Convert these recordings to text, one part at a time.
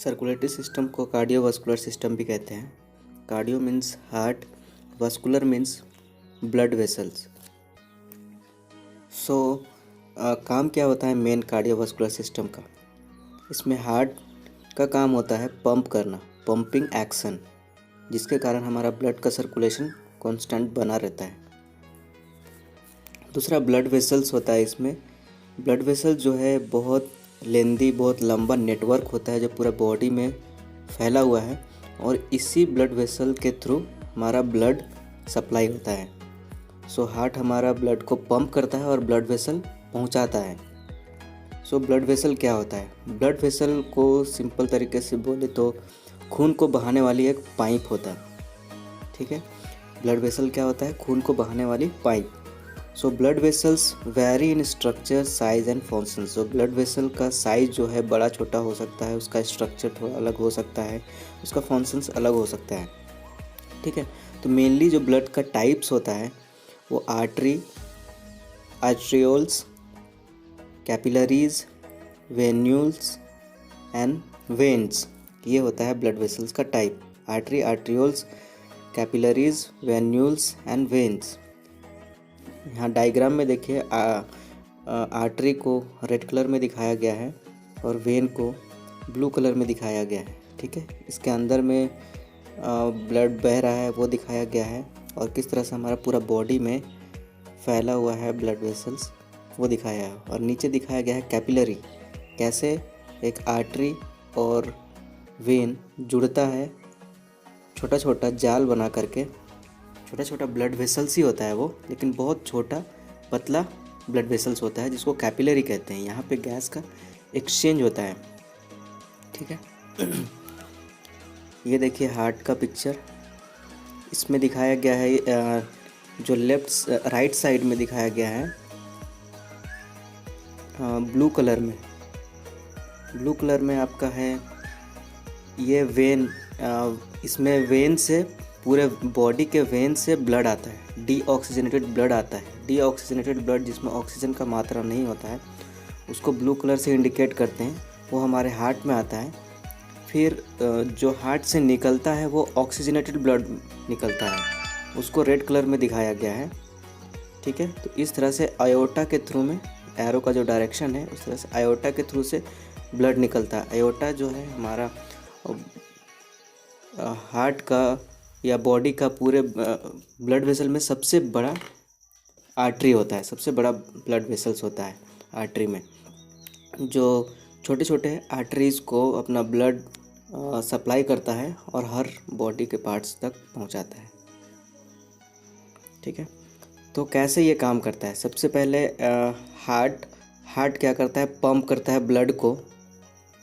Circulatory system को cardiovascular system भी कहते हैं। Cardio means heart, vascular means blood vessels. So काम क्या होता है मेन कार्डियोवास्कुलर सिस्टम का? इसमें हार्ट का काम होता है पंप करना, पंपिंग एक्शन, जिसके कारण हमारा ब्लड का सर्कुलेशन कांस्टेंट बना रहता है। दूसरा ब्लड वेसल्स होता है। इसमें ब्लड वेसल जो है बहुत लेंदी, बहुत लंबा नेटवर्क होता है जो पूरा बॉडी में फैला हुआ है, और इसी ब्लड वेसल के थ्रू हमारा ब्लड सप्लाई होता है। सो हार्ट हमारा ब्लड को पंप करता है और ब्लड वेसल पहुंचाता है। सो ब्लड वेसल क्या होता है? ब्लड वेसल को सिंपल तरीके से बोले तो खून को बहाने वाली एक पाइप होता है। ठीक है, ब्लड वेसल क्या होता है? खून को बहाने वाली pipe. So blood vessels very in structure, size and function. So blood vessel का साइज जो है बड़ा छोटा हो सकता है, उसका स्ट्रक्चर थोड़ा अलग हो सकता है, उसका फंक्शंस अलग हो सकता है। ठीक है, तो मेनली जो ब्लड का टाइप्स होता है वो artery, arterioles, capillaries, venules and veins, ये होता है ब्लड वेसल्स का type. Artery, arterioles, capillaries, venules and veins. यहाँ डायग्राम में देखिए आर्टरी को रेड कलर में दिखाया गया है और वेन को ब्लू कलर में दिखाया गया है। ठीक है, इसके अंदर में ब्लड बह रहा है वो दिखाया गया है, और किस तरह से हमारा पूरा बॉडी में फैला हुआ है ब्लड वेसल्स वो दिखाया है। और नीचे दिखाया गया है कैपिलरी, कैसे एक आर्टरी और वेन जुड़ता है, छोटा छोटा जाल बना करके। छोटा छोटा ब्लड वेसल्स ही होता है वो, लेकिन बहुत छोटा पतला ब्लड वेसल्स होता है जिसको कैपिलरी कहते हैं। यहाँ पे गैस का एक्सचेंज होता है। ठीक है, ये देखिए हार्ट का पिक्चर। इसमें दिखाया गया है जो राइट साइड में दिखाया गया है ब्लू कलर में। ब्लू कलर में आपका है ये वेन। इसमें वेन से, पूरे बॉडी के वेन से ब्लड आता है, डीऑक्सीजनेटेड ब्लड आता है। डीऑक्सीजनेटेड ब्लड जिसमें ऑक्सीजन का मात्रा नहीं होता है उसको ब्लू कलर से इंडिकेट करते हैं, वो हमारे हार्ट में आता है। फिर जो हार्ट से निकलता है वो ऑक्सीजनेटेड ब्लड निकलता है, उसको रेड कलर में दिखाया गया है। ठीक है, तो इस तरह से आयोटा के थ्रू में, एरो का जो डायरेक्शन है उस तरह से आयोटा के थ्रू से ब्लड निकलता है। आयोटा जो है हमारा हार्ट का या बॉडी का पूरे ब्लड वेसल में सबसे बड़ा आर्टरी होता है, सबसे बड़ा ब्लड वेसल्स होता है आर्टरी में, जो छोटे छोटे आर्टरीज़ को अपना ब्लड सप्लाई करता है और हर बॉडी के पार्ट्स तक पहुंचाता है। ठीक है, तो कैसे ये काम करता है? सबसे पहले हार्ट क्या करता है? पंप करता है ब्लड को।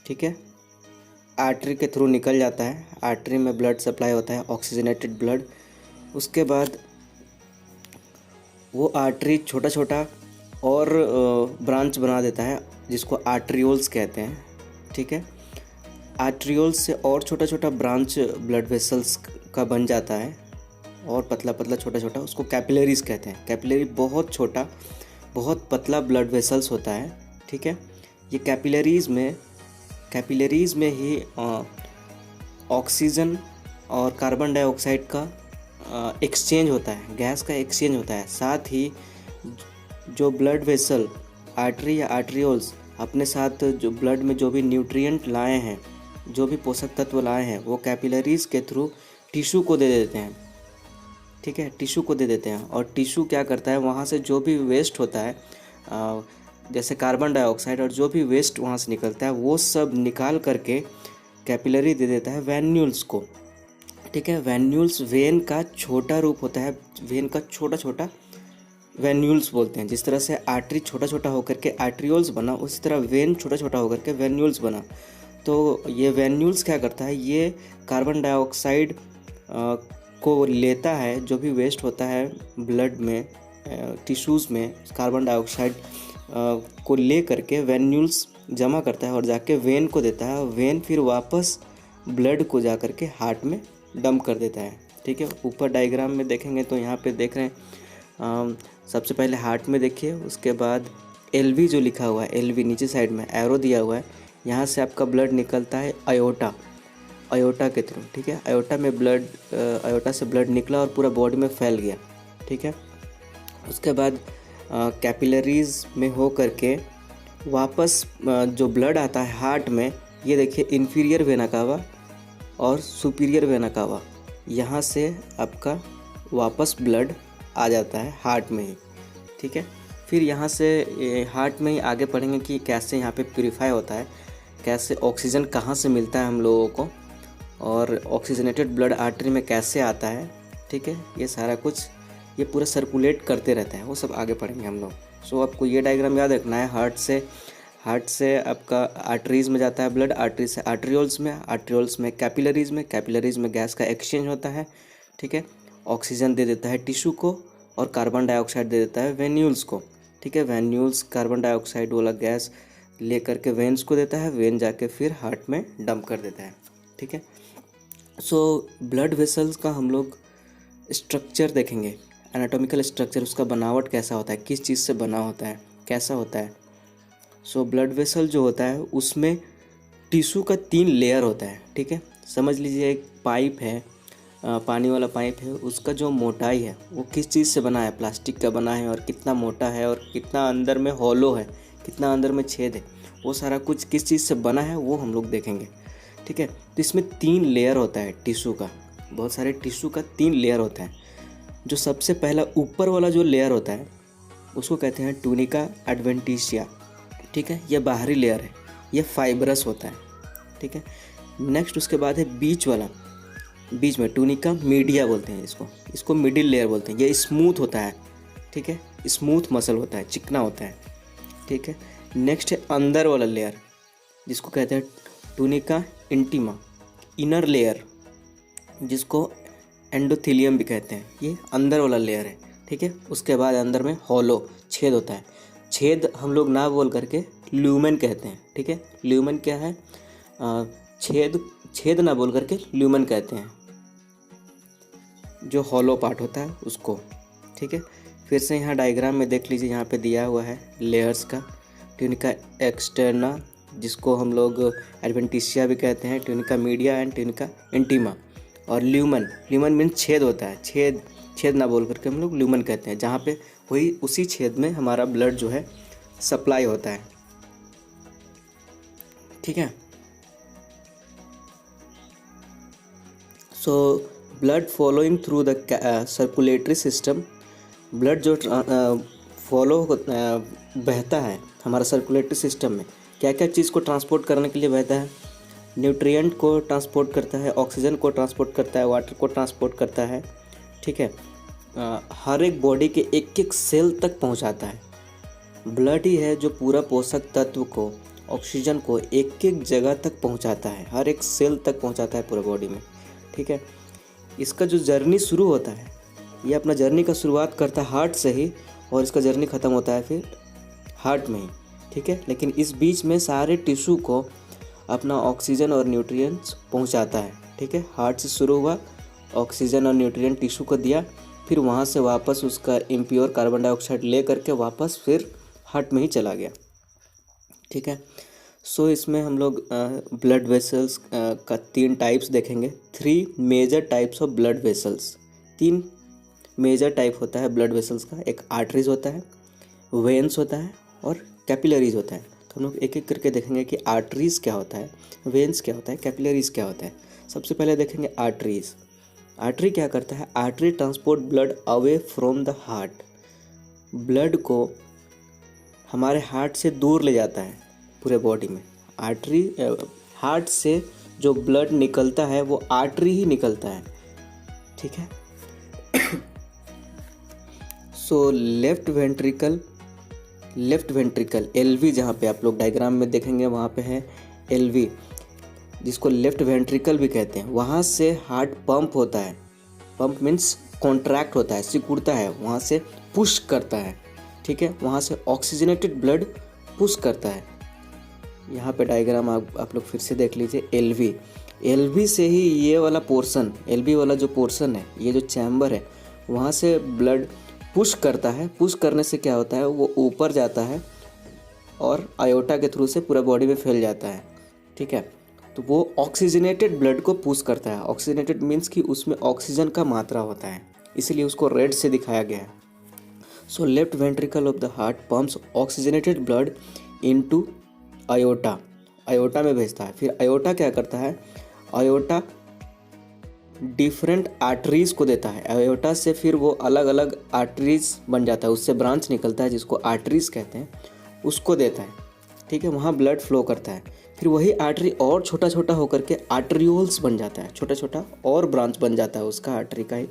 ठीक है, आर्टरी के थ्रू निकल जाता है, आर्टरी में ब्लड सप्लाई होता है, ऑक्सीजनेटेड ब्लड। उसके बाद वो आर्टरी छोटा छोटा और ब्रांच बना देता है जिसको आर्ट्रियोल्स कहते हैं। ठीक है, आर्ट्रियोल्स से और छोटा छोटा ब्रांच ब्लड वेसल्स का बन जाता है, और पतला पतला छोटा छोटा, उसको कैपिलरीज कहते हैं। कैपिलरी बहुत छोटा, बहुत पतला ब्लड वेसल्स होता है। ठीक है, ये कैपिलरीज में ही ऑक्सीजन और कार्बन डाइऑक्साइड का एक्सचेंज होता है, गैस का एक्सचेंज होता है। साथ ही जो ब्लड वेसल, आर्टरी या आर्ट्रियोल्स अपने साथ जो ब्लड में जो भी न्यूट्रिएंट लाए हैं, जो भी पोषक तत्व लाए हैं, वो कैपिलरीज के थ्रू टिश्यू को दे देते हैं। ठीक है, टिश्यू को दे देते हैं, और टिश्यू क्या करता है, वहाँ से जो भी वेस्ट होता है, जैसे कार्बन डाइऑक्साइड और जो भी वेस्ट वहाँ से निकलता है, वो सब निकाल करके कैपिलरी दे देता है वेन्यूल्स को। ठीक है, वेन्यूल्स वेन का छोटा रूप होता है, वेन का छोटा छोटा वेन्यूल्स बोलते हैं। जिस तरह से आर्टरी छोटा छोटा होकर के आर्ट्रियोल्स बना, उसी तरह वेन छोटा छोटा होकर के वेन्यूल्स बना। तो ये वेन्यूल्स क्या करता है, ये कार्बन डाइऑक्साइड को लेता है, जो भी वेस्ट होता है ब्लड में, टिश्यूज़ में, कार्बन डाइऑक्साइड को ले करके वेन्यूल्स जमा करता है और जाके वेन को देता है। वेन फिर वापस ब्लड को जा करके हार्ट में डंप कर देता है। ठीक है, ऊपर डायग्राम में देखेंगे तो यहाँ पे देख रहे हैं, सबसे पहले हार्ट में देखिए, उसके बाद एलवी जो लिखा हुआ है, एलवी नीचे साइड में एरो दिया हुआ है, यहाँ से आपका ब्लड निकलता है अयोटा के थ्रू, ठीक है। अयोटा से ब्लड निकला और पूरा बॉडी में फैल गया, ठीक है। उसके बाद कैपिलरीज में हो करके वापस जो ब्लड आता है हार्ट में, ये देखिए इन्फीरियर वेना कावा और सुपीरियर वेना कावा, यहाँ से आपका वापस ब्लड आ जाता है हार्ट में ही, ठीक है। फिर यहाँ से हार्ट में ही आगे पढ़ेंगे कि कैसे यहाँ पे प्यूरिफाई होता है, कैसे ऑक्सीजन कहाँ से मिलता है हम लोगों को, और ऑक्सीजनेटेड ब्लड आर्टरी में कैसे आता है, ठीक है। ये सारा कुछ ये पूरा सर्कुलेट करते रहता है, वो सब आगे पढ़ेंगे हम लोग। सो आपको ये डायग्राम याद रखना है। हार्ट से आपका आर्टरीज में जाता है ब्लड, आर्टरी से आर्टरियोल्स में कैपिलरीज में गैस का एक्सचेंज होता है, ठीक है। ऑक्सीजन दे देता है टिश्यू को और कार्बन डाइऑक्साइड दे देता है वेन्यूल्स को, ठीक है। वेन्यूल्स कार्बन डाइऑक्साइड वाला गैस ले करके वेन्स को देता है, वेन जाके फिर हार्ट में डंप कर देता है, ठीक है। सो ब्लड वेसल्स का हम लोग स्ट्रक्चर देखेंगे, एनाटॉमिकल स्ट्रक्चर, उसका बनावट कैसा होता है, किस चीज़ से बना होता है, कैसा होता है। सो ब्लड वेसल जो होता है उसमें टिश्यू का 3 लेयर होता है, ठीक है। समझ लीजिए एक पाइप है, पानी वाला पाइप है, उसका जो मोटाई है वो किस चीज़ से बना है, प्लास्टिक का बना है, और कितना मोटा है और कितना अंदर में हॉलो है, कितना अंदर में छेद है, वो सारा कुछ किस चीज़ से बना है वो हम लोग देखेंगे, ठीक है। तो इसमें 3 लेयर होता है टिश्यू का, बहुत सारे टिश्यू का 3 लेयर होता है। जो सबसे पहला ऊपर वाला जो लेयर होता है उसको कहते हैं टूनिका एडवेंटिशिया, ठीक है। ये बाहरी लेयर है, ये फाइब्रस होता है, ठीक है। नेक्स्ट उसके बाद है बीच में टूनिका मीडिया बोलते हैं इसको मिडिल लेयर बोलते हैं। ये स्मूथ होता है, ठीक है, स्मूथ मसल होता है, चिकना होता है, ठीक है। नेक्स्ट है अंदर वाला लेयर जिसको कहते हैं टूनिका इंटीमा, इनर लेयर जिसको एंडोथेलियम भी कहते हैं, ये अंदर वाला लेयर है, ठीक है। उसके बाद अंदर में हॉलो छेद होता है, छेद हम लोग ना बोल करके ल्यूमेन कहते हैं, ठीक है। ल्यूमेन क्या है, छेद ना बोल करके ल्यूमेन कहते हैं, जो हॉलो पार्ट होता है उसको, ठीक है। फिर से यहाँ डायग्राम में देख लीजिए, यहाँ पे दिया हुआ है लेयर्स का, ट्यूनिका एक्सटर्ना जिसको हम लोग एडवेंटिशिया भी कहते हैं, tunica media and tunica intima, और ल्यूमन मीन्स छेद होता है, छेद ना बोल करके हम लोग ल्यूमन कहते हैं, जहाँ पे वही उसी छेद में हमारा ब्लड जो है सप्लाई होता है, ठीक है। So blood following through the circulatory system, blood जो बहता है हमारा सर्कुलेटरी सिस्टम में, क्या क्या चीज़ को ट्रांसपोर्ट करने के लिए बहता है, न्यूट्रिएंट को ट्रांसपोर्ट करता है, ऑक्सीजन को ट्रांसपोर्ट करता है, वाटर को ट्रांसपोर्ट करता है, ठीक है। हर एक बॉडी के एक सेल तक पहुंचाता है। ब्लड ही है जो पूरा पोषक तत्व को, ऑक्सीजन को एक जगह तक पहुंचाता है, हर एक सेल तक पहुंचाता है पूरे बॉडी में, ठीक है। इसका जो जर्नी शुरू होता है, ये अपना जर्नी का शुरुआत करता है हार्ट से ही, और इसका जर्नी ख़त्म होता है फिर हार्ट में ही, ठीक है। लेकिन इस बीच में सारे टिश्यू को अपना ऑक्सीजन और न्यूट्रिएंट्स पहुंचाता है, ठीक है। हार्ट से शुरू हुआ, ऑक्सीजन और न्यूट्रिएंट टिश्यू को दिया, फिर वहाँ से वापस उसका इम्प्योर कार्बन डाइऑक्साइड ले करके वापस फिर हार्ट में ही चला गया, ठीक है। सो इसमें हम लोग ब्लड वेसल्स का 3 टाइप्स देखेंगे, 3 major types of blood vessels. 3 major type होता है ब्लड वेसल्स का, एक आर्टरीज होता है, वेन्स होता है और कैपिलरीज होता है। तो हम लोग एक एक करके देखेंगे कि आर्टरीज क्या होता है, वेन्स क्या होता है, कैपिलरीज क्या होता है। सबसे पहले देखेंगे आर्टरीज। आर्टरी क्या करता है, artery transport blood away from the heart, blood को हमारे हार्ट से दूर ले जाता है पूरे बॉडी में। आर्टरी हार्ट से जो ब्लड निकलता है वो आर्टरी ही निकलता है, ठीक है। सो लेफ्ट वेंट्रिकल एलवी, जहाँ पे आप लोग डायग्राम में देखेंगे वहाँ पे है एलवी, जिसको लेफ्ट वेंट्रिकल भी कहते हैं। वहाँ से हार्ट पंप होता है, पंप मीन्स कॉन्ट्रैक्ट होता है, सिकुड़ता है, वहाँ से पुश करता है, ठीक है। वहाँ से ऑक्सीजनेटेड ब्लड पुश करता है। यहाँ पे डायग्राम आप लोग फिर से देख लीजिए, एलवी से ही ये वाला पोर्शन, एलवी वाला जो पोर्शन है, ये जो चैम्बर है, वहाँ से ब्लड पुश करता है। पुश करने से क्या होता है, वो ऊपर जाता है और आयोटा के थ्रू से पूरा बॉडी में फैल जाता है। ठीक है। तो वो ऑक्सीजनेटेड ब्लड को पुश करता है। ऑक्सीजनेटेड मीन्स कि उसमें ऑक्सीजन का मात्रा होता है, इसलिए उसको रेड से दिखाया गया है। So left ventricle of the heart pumps oxygenated blood into iota, iota में भेजता है। फिर आयोटा क्या करता है, आयोटा डिफरेंट आर्टरीज को देता है। आयोटा से फिर वो अलग अलग आर्टरीज बन जाता है, उससे ब्रांच निकलता है जिसको आर्टरीज कहते हैं, उसको देता है। ठीक है, वहाँ ब्लड फ्लो करता है। फिर वही आर्टरी और छोटा छोटा होकर के आर्टरियोल्स बन जाता है, छोटा छोटा और ब्रांच बन जाता है उसका आर्टरी का ही,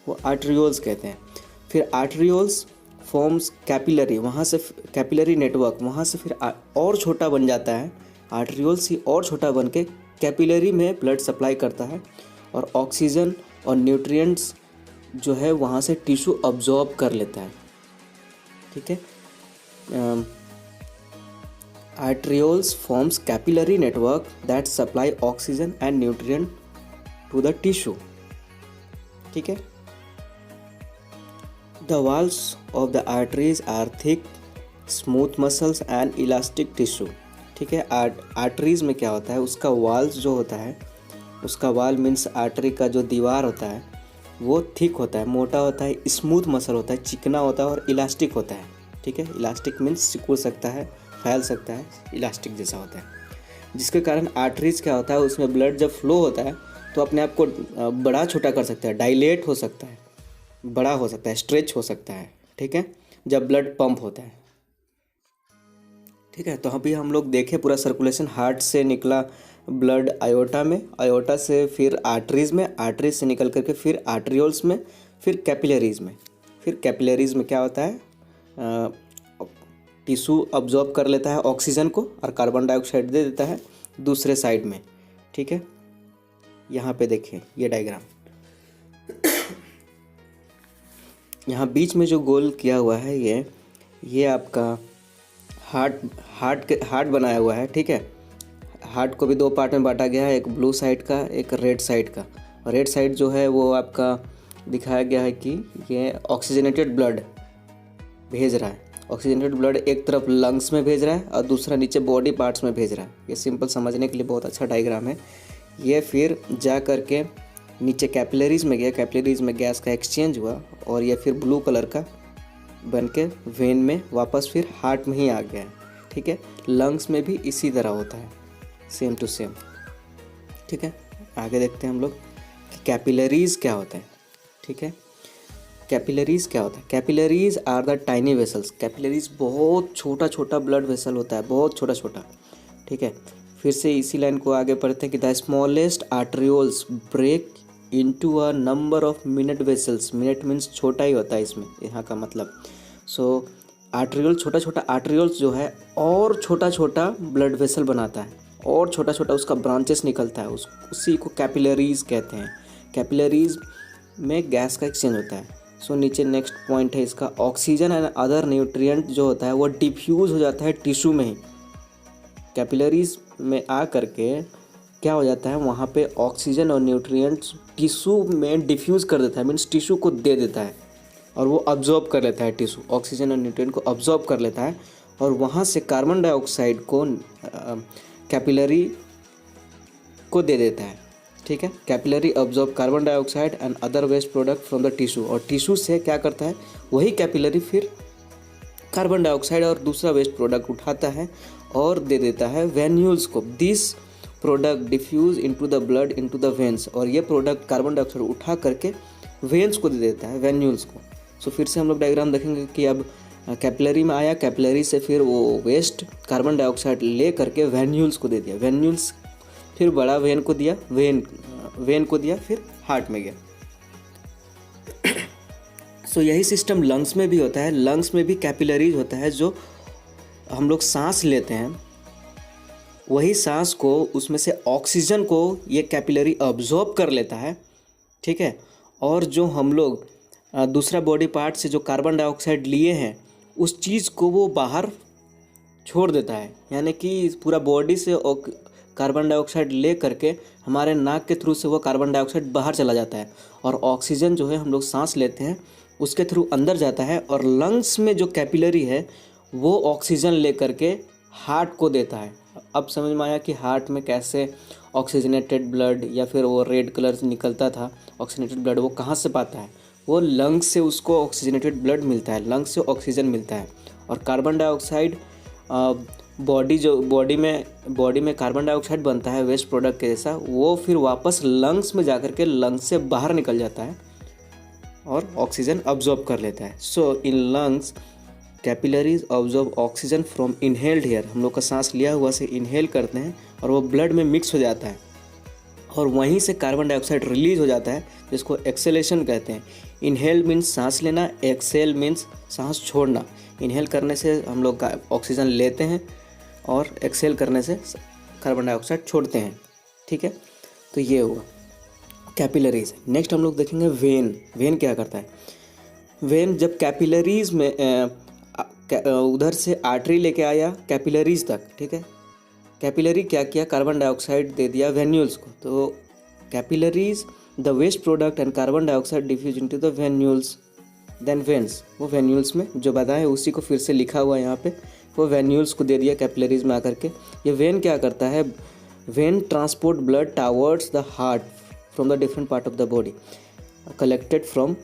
वो आर्टरियोल्स कहते हैं। फिर आर्टरियोल्स फॉर्म्स कैपिलरी, वहाँ से कैपिलरी नेटवर्क, वहाँ से फिर और छोटा बन जाता है, आर्टरियोल्स ही और छोटा बन के कैपिलरी में ब्लड सप्लाई करता है और ऑक्सीजन और न्यूट्रिएंट्स जो है वहाँ से टिश्यू अब्जॉर्ब कर लेता है। ठीक है, arterioles forms capillary network that supply oxygen and nutrient to the tissue. ठीक है, The walls of the arteries are thick, smooth muscles and elastic tissue। ठीक है, आर्टरीज में क्या होता है, उसका वाल्स जो होता है, उसका वाल मीन्स आर्टरी का जो दीवार होता है वो थिक होता है, मोटा होता है, स्मूथ मसल होता है, चिकना होता है और इलास्टिक होता है। ठीक है, इलास्टिक मीन्स सिकुड़ सकता है, फैल सकता है, इलास्टिक जैसा होता है, जिसके कारण आर्टरीज क्या होता है, उसमें ब्लड जब फ्लो होता है तो अपने आप को बड़ा छोटा कर सकता है, डायलेट हो सकता है, बड़ा हो सकता है, स्ट्रेच हो सकता है। ठीक है, जब ब्लड पंप होता है। ठीक है, तो अभी हम लोग देखें पूरा सर्कुलेशन, हार्ट से निकला ब्लड आयोटा में, आयोटा से फिर आर्टरीज में, आर्टरीज से निकल करके फिर आर्टरियोल्स में, फिर कैपिलरीज में। फिर कैपिलरीज में क्या होता है, टिश्यू अब्जॉर्ब कर लेता है ऑक्सीजन को और कार्बन डाइऑक्साइड दे देता है दूसरे साइड में। ठीक है, यहाँ पे देखें ये डायग्राम, यहाँ बीच में जो गोल किया हुआ है ये आपका हार्ट बनाया हुआ है। ठीक है, हार्ट को भी दो पार्ट में बांटा गया है, एक ब्लू साइड का, एक रेड साइड का। और रेड साइड जो है वो आपका दिखाया गया है कि ये ऑक्सीजनेटेड ब्लड भेज रहा है। ऑक्सीजनेटेड ब्लड एक तरफ लंग्स में भेज रहा है और दूसरा नीचे बॉडी पार्ट्स में भेज रहा है। ये सिंपल समझने के लिए बहुत अच्छा डायग्राम है। ये फिर जा करके नीचे कैपिलरीज में गया, कैपिलरीज में गैस का एक्सचेंज हुआ और ये फिर ब्लू कलर का बन के वेन में वापस फिर हार्ट में ही आ गया। ठीक है, लंग्स में भी इसी तरह होता है, सेम टू सेम। ठीक है, आगे देखते हैं हम लोग कि कैपिलरीज क्या होता है। ठीक है, कैपिलरीज क्या होता है, capillaries are the tiny vessels. Capillaries बहुत छोटा छोटा ब्लड वेसल होता है, बहुत छोटा छोटा। ठीक है, फिर से इसी लाइन को आगे पढ़ते हैं कि the smallest arterioles break into a number of minute vessels. Minute means छोटा ही होता है इसमें, यहाँ का मतलब। सो आर्टरियोल, छोटा छोटा आर्टरियोल्स जो है और छोटा छोटा ब्लड वेसल बनाता है और छोटा छोटा उसका ब्रांचेस निकलता है, उसी को कैपिलरीज कहते हैं। कैपिलरीज में गैस का एक्सचेंज होता है। सो नीचे नेक्स्ट पॉइंट है इसका, ऑक्सीजन एंड अदर न्यूट्रिएंट जो होता है वो डिफ्यूज़ हो जाता है टिश्यू में ही। कैपिलरीज में आ करके क्या हो जाता है, वहाँ पे ऑक्सीजन और न्यूट्रिएंट्स टिश्यू में डिफ्यूज़ कर देता है, मीन्स टिश्यू को दे देता है और वो अब्जॉर्ब कर लेता है। टिश्यू ऑक्सीजन और न्यूट्रिएंट को अब्जॉर्ब कर लेता है और वहाँ से कार्बन डाइऑक्साइड को कैपिलरी को दे देता है। ठीक है, capillary absorb carbon dioxide and other waste product from the tissue, और टिश्यू से क्या करता है, वही कैपिलरी फिर कार्बन डाइऑक्साइड और दूसरा वेस्ट प्रोडक्ट उठाता है और दे देता है वेन्यूल्स को। This product diffuse into the blood into the veins, और ये प्रोडक्ट कार्बन डाइऑक्साइड उठा करके वेन्स को दे देता है, वेन्यूल्स को। सो फिर से हम लोग डायग्राम देखेंगे कि अब कैपिलरी में आया, कैपिलरी से फिर वो वेस्ट कार्बन डाइऑक्साइड ले करके वेन्यूल्स को दे दिया, वेन्यूल्स फिर बड़ा वेन को दिया, वेन को दिया, फिर हार्ट में गया। सो यही सिस्टम लंग्स में भी होता है। लंग्स में भी कैपिलरीज होता है, जो हम लोग सांस लेते हैं, वही सांस को, उसमें से ऑक्सीजन को ये कैपिलरी अब्जॉर्ब कर लेता है। ठीक है, और जो हम लोग दूसरा बॉडी पार्ट से जो कार्बन डाइऑक्साइड लिए हैं उस चीज़ को वो बाहर छोड़ देता है, यानी कि पूरा बॉडी से कार्बन डाइऑक्साइड ले करके हमारे नाक के थ्रू से वो कार्बन डाइऑक्साइड बाहर चला जाता है और ऑक्सीजन जो है हम लोग सांस लेते हैं उसके थ्रू अंदर जाता है, और लंग्स में जो कैपिलरी है वो ऑक्सीजन ले करके हार्ट को देता है। अब समझ में आया कि हार्ट में कैसे ऑक्सीजनेटेड ब्लड या फिर वो रेड कलर से निकलता था ऑक्सीजनेटेड ब्लड, वो कहाँ से पाता है? वो लंग्स से उसको ऑक्सीजनेटेड ब्लड मिलता है, लंग्स से ऑक्सीजन मिलता है। और कार्बन डाइऑक्साइड बॉडी में कार्बन डाइऑक्साइड बनता है वेस्ट प्रोडक्ट के जैसा, वो फिर वापस लंग्स में जाकर के लंग्स से बाहर निकल जाता है और ऑक्सीजन अब्जॉर्ब कर लेता है। So in lungs capillaries absorb oxygen from inhaled air, हम लोग का सांस लिया हुआ से इनहेल करते हैं और वो ब्लड में मिक्स हो जाता है और वहीं से कार्बन डाइऑक्साइड रिलीज हो जाता है, जिसको एक्सेलेशन कहते हैं। इनहेल मीन्स सांस लेना, एक्सेल मीन्स सांस छोड़ना। इनहेल करने से हम लोग ऑक्सीजन लेते हैं और एक्सेल करने से कार्बन डाइऑक्साइड छोड़ते हैं। ठीक है, तो ये हुआ कैपिलरीज। नेक्स्ट हम लोग देखेंगे वेन। वेन क्या करता है? वेन जब कैपिलरीज में उधर से आर्टरी लेके आया कैपिलरीज तक, ठीक है, कैपिलरी क्या किया, कार्बन डाइऑक्साइड दे दिया वेन्यूल्स को, तो capillaries the waste product and carbon dioxide diffuse into the venules then veins. वो वेन्यूल्स में जो बताया है उसी को फिर से लिखा हुआ है यहाँ पे, वो वेन्यूल्स को दे दिया कैपिलरीज में आकर के। ये वेन क्या करता है? Vein transport blood towards the heart from the different part of the body collected from.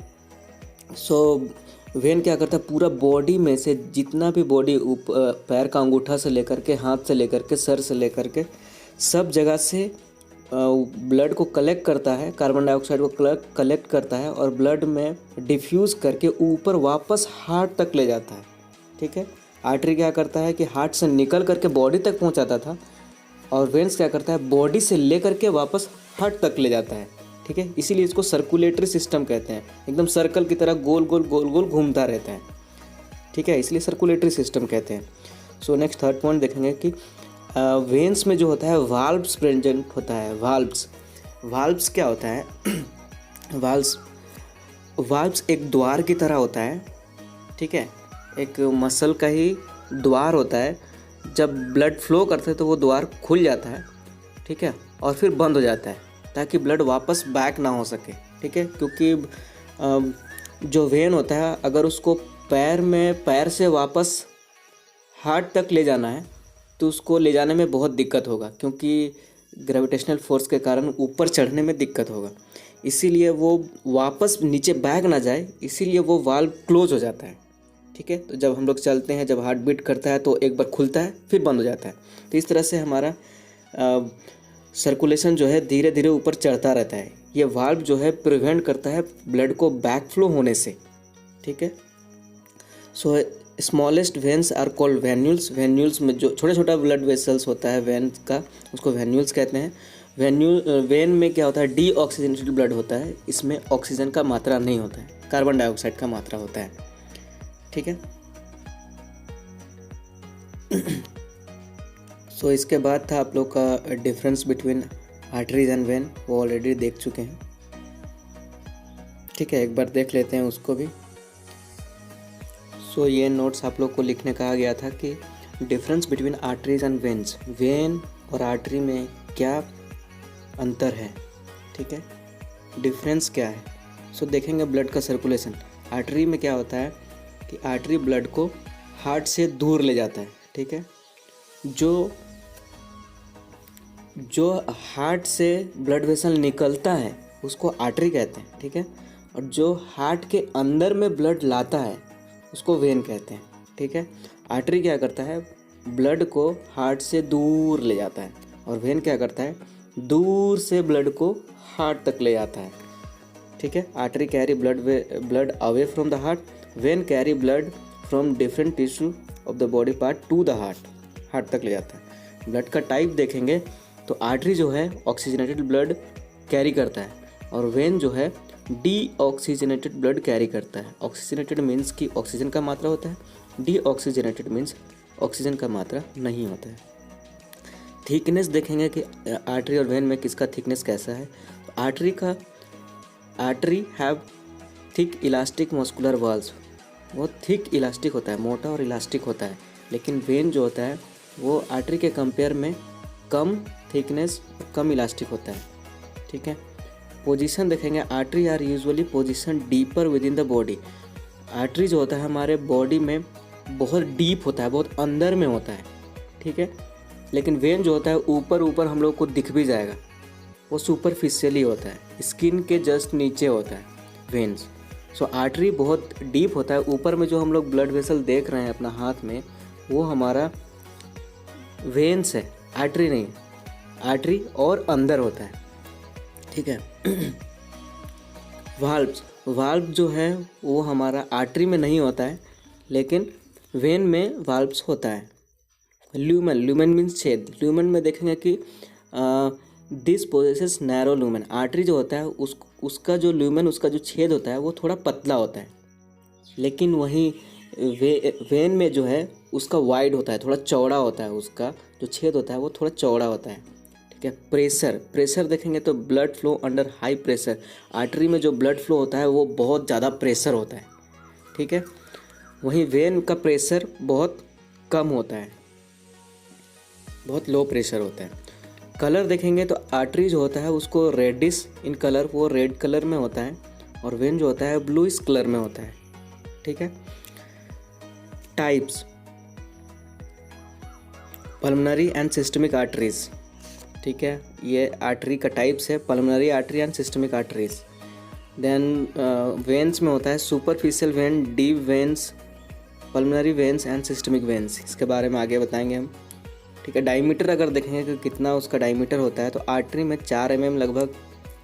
So vein क्या करता है? पूरा बॉडी में से जितना भी बॉडी पैर का अंगूठा से लेकर के, हाथ से लेकर के, सर से लेकर के सब जगह से ब्लड को कलेक्ट करता है, कार्बन डाइऑक्साइड को कलेक्ट करता है और ब्लड में डिफ्यूज़ करके ऊपर वापस हार्ट तक ले जाता है। ठीक है, आर्टरी क्या करता है कि हार्ट से निकल करके बॉडी तक पहुंचाता था और वेन्स क्या करता है? बॉडी से ले करके वापस हार्ट तक ले जाता है। ठीक है, इसीलिए इसको सर्कुलेटरी सिस्टम कहते हैं, एकदम सर्कल की तरह गोल गोल गोल गोल घूमता रहता है। ठीक है, इसलिए सर्कुलेटरी सिस्टम कहते हैं। सो नेक्स्ट थर्ड पॉइंट देखेंगे कि वेन्स में जो होता है वाल्व्स प्रेजेंट होता है। वाल्व्स क्या होता है? वाल्व्स एक द्वार की तरह होता है। ठीक है, एक मसल का ही द्वार होता है। जब ब्लड फ्लो करते हैं तो वो द्वार खुल जाता है, ठीक है, और फिर बंद हो जाता है ताकि ब्लड वापस बैक ना हो सके। ठीक है, क्योंकि जो वेन होता है अगर उसको पैर से वापस हार्ट तक ले जाना है तो उसको ले जाने में बहुत दिक्कत होगा, क्योंकि ग्रेविटेशनल फोर्स के कारण ऊपर चढ़ने में दिक्कत होगा। इसीलिए वो वापस नीचे बैक ना जाए, इसीलिए वो वाल्व क्लोज हो जाता है। ठीक है, तो जब हम लोग चलते हैं, जब हार्ट बीट करता है तो एक बार खुलता है फिर बंद हो जाता है। तो इस तरह से हमारा सर्कुलेशन जो है धीरे धीरे ऊपर चढ़ता रहता है। ये वाल्व जो है प्रिवेंट करता है ब्लड को बैक फ्लो होने से। ठीक है, so smallest veins are called venules. Venules में जो छोटा छोटा ब्लड वेसल्स होता है वेन्स का, उसको वेन्यूल्स कहते हैं। वेन में क्या होता है? डी ऑक्सीजनेटेड ब्लड होता है, इसमें ऑक्सीजन का मात्रा नहीं होता है, कार्बन डाइऑक्साइड का मात्रा होता है। ठीक है, सो इसके बाद था आप लोग का difference between arteries and when, वो ऑलरेडी देख चुके हैं। ठीक है, एक बार देख लेते हैं उसको भी। सो ये नोट्स आप लोग को लिखने कहा गया था कि difference between arteries and veins, when और आर्टरी में क्या अंतर है। ठीक है, डिफरेंस क्या है? सो देखेंगे ब्लड का सर्कुलेशन। आर्टरी में क्या होता है कि आर्टरी ब्लड को हार्ट से दूर ले जाता है। ठीक है, जो हार्ट से ब्लड वेसल निकलता है उसको आर्टरी कहते हैं। ठीक है, और जो हार्ट के अंदर में ब्लड लाता है उसको वेन कहते हैं। ठीक है, आर्टरी क्या करता है? ब्लड को हार्ट से दूर ले जाता है और वेन क्या करता है? दूर से ब्लड को हार्ट तक ले जाता है। ठीक है, artery carry blood away from the heart, when carry blood from different tissue of the body part two the heart तक ले जाता है। ब्लड का टाइप देखेंगे तो आर्टरी जो है ऑक्सीजनेटेड ब्लड कैरी करता है और वेन जो है डी ऑक्सीजनेटेड ब्लड कैरी करता है। ऑक्सीजनेटेड मीन्स कि ऑक्सीजन का मात्रा होता है, डी ऑक्सीजनेटेड मीन्स ऑक्सीजन का मात्रा नहीं होता है। थिकनेस देखेंगे कि आर्टरी और वेन में किसका थिकनेस कैसा है। तो artery have thick elastic muscular walls, वो थिक इलास्टिक होता है, मोटा और इलास्टिक होता है। लेकिन वेन जो होता है वो आर्टरी के कंपेयर में कम थिकनेस, कम इलास्टिक होता है। ठीक है, पोजीशन देखेंगे, artery are usually position deeper within the body. Artery जो होता है हमारे बॉडी में बहुत डीप होता है, बहुत अंदर में होता है। ठीक है, लेकिन वेन जो होता है ऊपर ऊपर हम लोग को दिख भी जाएगा, वो सुपरफिशियली होता है, स्किन के जस्ट नीचे होता है वेन्स। सो आर्टरी बहुत डीप होता है। ऊपर में जो हम लोग ब्लड वेसल देख रहे हैं अपना हाथ में, वो हमारा वेन्स है, आर्टरी नहीं। आर्टरी और अंदर होता है, ठीक है। वाल्व जो है वो हमारा आर्टरी में नहीं होता है, लेकिन वेन में वाल्व्स होता है। ल्यूमेन मीन्स छेद। ल्यूमेन में देखेंगे कि this possesses narrow lumen. Artery जो होता है उसका जो ल्यूमेन, उसका जो छेद होता है वो थोड़ा पतला होता है, लेकिन वहीं वेन में जो है उसका वाइड होता है, थोड़ा चौड़ा होता है। उसका जो छेद होता है वो थोड़ा चौड़ा होता है, ठीक है। प्रेशर देखेंगे तो blood flow under high pressure. Artery में जो ब्लड फ्लो होता है वो बहुत ज़्यादा प्रेशर होता है, ठीक है। वहीं वेन का प्रेशर बहुत कम होता है, बहुत लो प्रेशर होता है। कलर देखेंगे तो आर्टरी जो होता है उसको रेडिश इन कलर, वो रेड कलर में होता है, और वेन जो होता है ब्लूइश कलर में होता है, ठीक है। Types, pulmonary and systemic arteries, ठीक है। ये आर्टरी का टाइप्स है, pulmonary artery and systemic arteries. Then veins में होता है superficial vein, deep veins, pulmonary veins and systemic veins. इसके बारे में आगे बताएंगे हम, ठीक है। डायमीटर अगर देखेंगे कि कितना उसका डायमीटर होता है, तो आर्टरी में 4 mm लगभग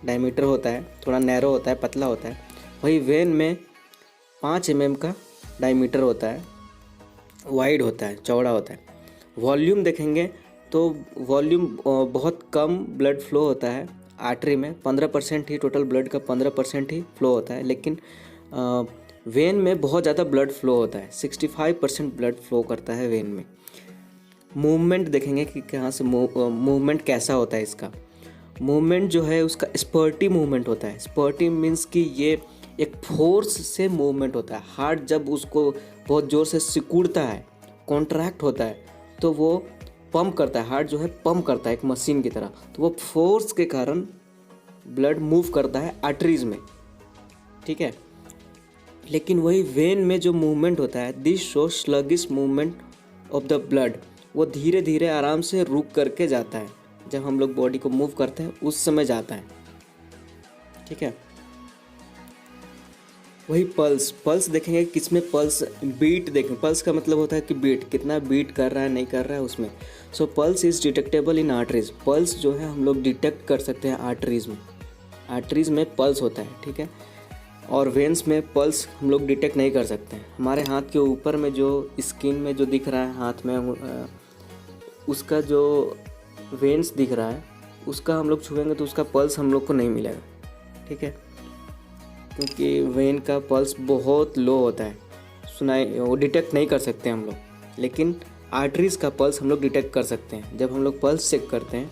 डायमीटर होता है, थोड़ा नैरो होता है, पतला होता है। वही वेन में 5 mm का डायमीटर होता है, वाइड होता है, चौड़ा होता है। वॉल्यूम देखेंगे तो वॉल्यूम बहुत कम ब्लड फ्लो होता है आर्टरी में, 15% ही, टोटल ब्लड का 15% ही फ्लो होता है। लेकिन वेन में बहुत ज़्यादा ब्लड फ्लो होता है, 65% ब्लड फ्लो करता है वेन में। मूवमेंट देखेंगे कि कहाँ से मूवमेंट कैसा होता है। इसका मूवमेंट जो है उसका स्पर्टी मूवमेंट होता है। स्पर्टी मीन्स कि ये एक फोर्स से मूवमेंट होता है। हार्ट जब उसको बहुत ज़ोर से सिकुड़ता है, कॉन्ट्रैक्ट होता है, तो वो पंप करता है, हार्ट जो है पंप करता है एक मशीन की तरह, तो वो फोर्स के कारण ब्लड मूव करता है आर्टरीज में, ठीक है। लेकिन वही वेन में जो मूवमेंट होता है, this show sluggish movement of the blood, वो धीरे धीरे आराम से रुक करके जाता है। जब हम लोग बॉडी को मूव करते हैं उस समय जाता है, ठीक है। वही पल्स देखेंगे किसमें पल्स, बीट देखेंगे। पल्स का मतलब होता है कि बीट कितना बीट कर रहा है, नहीं कर रहा है उसमें। So pulse is detectable in arteries. Pulse जो है हम लोग डिटेक्ट कर सकते हैं आर्टरीज में। आर्टरीज में पल्स होता है, ठीक है। और वेन्स में पल्स हम लोग डिटेक्ट नहीं कर सकते हैं। हमारे हाथ के ऊपर में जो स्किन में जो दिख रहा है हाथ में, उसका जो वेन्स दिख रहा है उसका हम लोग छुएंगे तो उसका पल्स हम लोग को नहीं मिलेगा, ठीक है, क्योंकि वेन का पल्स बहुत लो होता है, वो डिटेक्ट नहीं कर सकते हम लोग। लेकिन आर्टरीज का पल्स हम लोग डिटेक्ट कर सकते हैं। जब हम लोग पल्स चेक करते हैं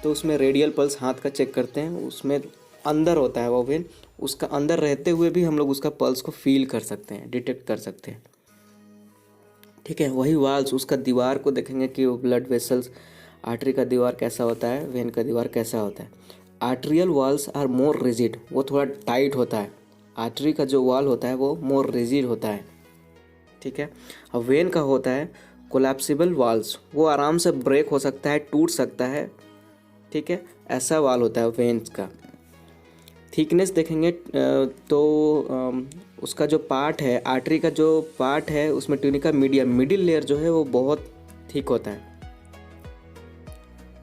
तो उसमें रेडियल पल्स हाथ का चेक करते हैं, उसमें अंदर होता है वो वेन, उसका अंदर रहते हुए भी हम लोग उसका पल्स को फील कर सकते हैं, डिटेक्ट कर सकते हैं, ठीक है। वही वाल्स, उसका दीवार को देखेंगे कि वो ब्लड वेसल्स, आर्टरी का दीवार कैसा होता है, वेन का दीवार कैसा होता है। Arterial walls are more rigid, वो थोड़ा टाइट होता है। आर्टरी का जो वॉल होता है वो मोर रिजिड होता है, ठीक है। अब वेन का होता है कोलैप्सिबल वॉल्स, वो आराम से ब्रेक हो सकता है, टूट सकता है, ठीक है, ऐसा वॉल होता है वेन्स का। थिकनेस देखेंगे तो उसका जो पार्ट है, आर्टरी का जो पार्ट है उसमें ट्यूनिका मीडिया, मिडिल लेयर जो है वो बहुत थिक होता है।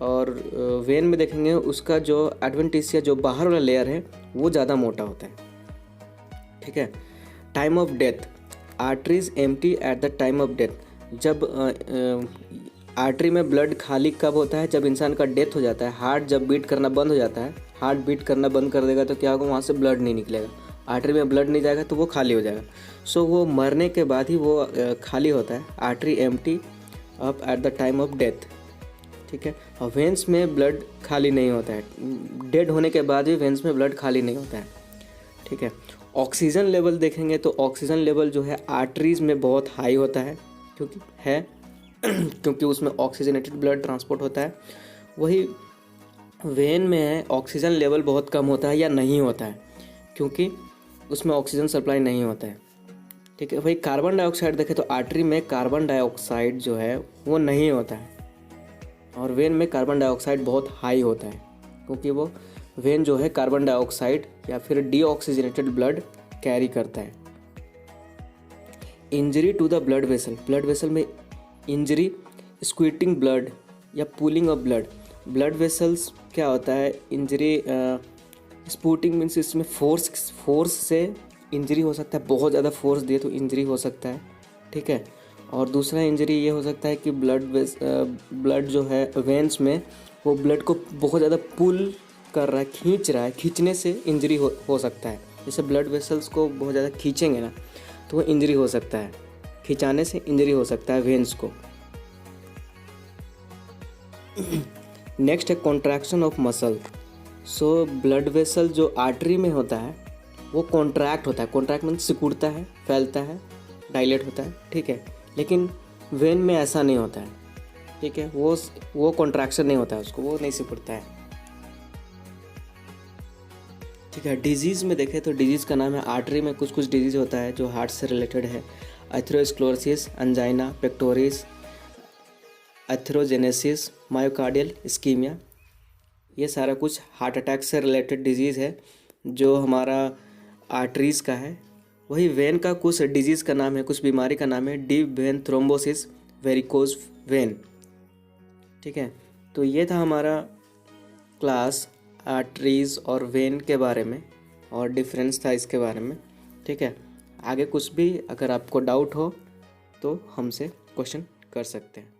और वेन में देखेंगे उसका जो एडवेंटिशिया जो बाहर वाला लेयर है वो ज़्यादा मोटा होता है, ठीक है। Time of death, arteries empty at the time of death. जब आर्टरी में ब्लड खाली कब होता है, जब इंसान का डेथ हो जाता है। हार्ट जब बीट करना बंद हो जाता है, हार्ट बीट करना बंद कर देगा तो क्या होगा, वहाँ से ब्लड नहीं निकलेगा, आर्टरी में ब्लड नहीं जाएगा तो वो खाली हो जाएगा। सो वो मरने के बाद ही वो खाली होता है। Artery empty up at the time of death, ठीक है। और वेंस में ब्लड खाली नहीं होता है, डेड होने के बाद भी वेंस में ब्लड खाली नहीं होता है, ठीक है। ऑक्सीजन लेवल देखेंगे तो ऑक्सीजन लेवल जो है आर्टरीज में बहुत हाई होता है, क्योंकि उसमें ऑक्सीजनेटेड ब्लड ट्रांसपोर्ट होता है। वही वेन में है ऑक्सीजन लेवल बहुत कम होता है या नहीं होता है, क्योंकि उसमें ऑक्सीजन सप्लाई नहीं होता है, ठीक है। वही कार्बन डाइऑक्साइड देखें तो आर्टरी में कार्बन डाइऑक्साइड जो है वो नहीं होता है, और वेन में कार्बन डाइऑक्साइड बहुत हाई होता है, क्योंकि वो वेन जो है कार्बन डाइऑक्साइड या फिर डीऑक्सीजनेटेड ब्लड कैरी करता है। Injury to the blood vessel में इंजरी, स्क्वीटिंग ब्लड या पुलिंग ऑफ ब्लड वेसल्स क्या होता है, इंजरी स्पूटिंग मीन्स इसमें फोर्स से इंजरी हो सकता है, बहुत ज़्यादा फोर्स दिए तो इंजरी हो सकता है, ठीक है। और दूसरा इंजरी ये हो सकता है कि ब्लड जो है वेंस में वो ब्लड को बहुत ज़्यादा पुल कर रहा है, खींच रहा है, खींचने से इंजरी हो सकता है। जैसे ब्लड वेसल्स को बहुत ज़्यादा खींचेंगे ना तो वो इंजरी हो सकता है, खिंचाने से इंजरी हो सकता है वेंस को। नेक्स्ट है contraction of muscle. So blood vessel जो आर्टरी में होता है वो कॉन्ट्रैक्ट होता है, कॉन्ट्रैक्ट मीन्स सिकुड़ता है, फैलता है, डायलेट होता है, ठीक है। लेकिन वेन में ऐसा नहीं होता है, ठीक है, वो कॉन्ट्रैक्शन नहीं होता है, उसको वो नहीं सिकुड़ता है, ठीक है। डिजीज़ में देखें तो डिजीज़ का नाम है, आर्टरी में कुछ डिजीज़ होता है जो हार्ट से रिलेटेड है, atherosclerosis, angina pectoris, atherogenesis, myocardial ischemia, ये सारा कुछ हार्ट अटैक से रिलेटेड डिजीज़ है जो हमारा आर्टरीज़ का है। वही वेन का कुछ डिजीज़ का नाम है, कुछ बीमारी का नाम है deep vein thrombosis, varicose vein, ठीक है। तो ये था हमारा क्लास आर्टरीज़ और वेन के बारे में और डिफरेंस था इसके बारे में, ठीक है। आगे कुछ भी अगर आपको डाउट हो तो हमसे क्वेश्चन कर सकते हैं।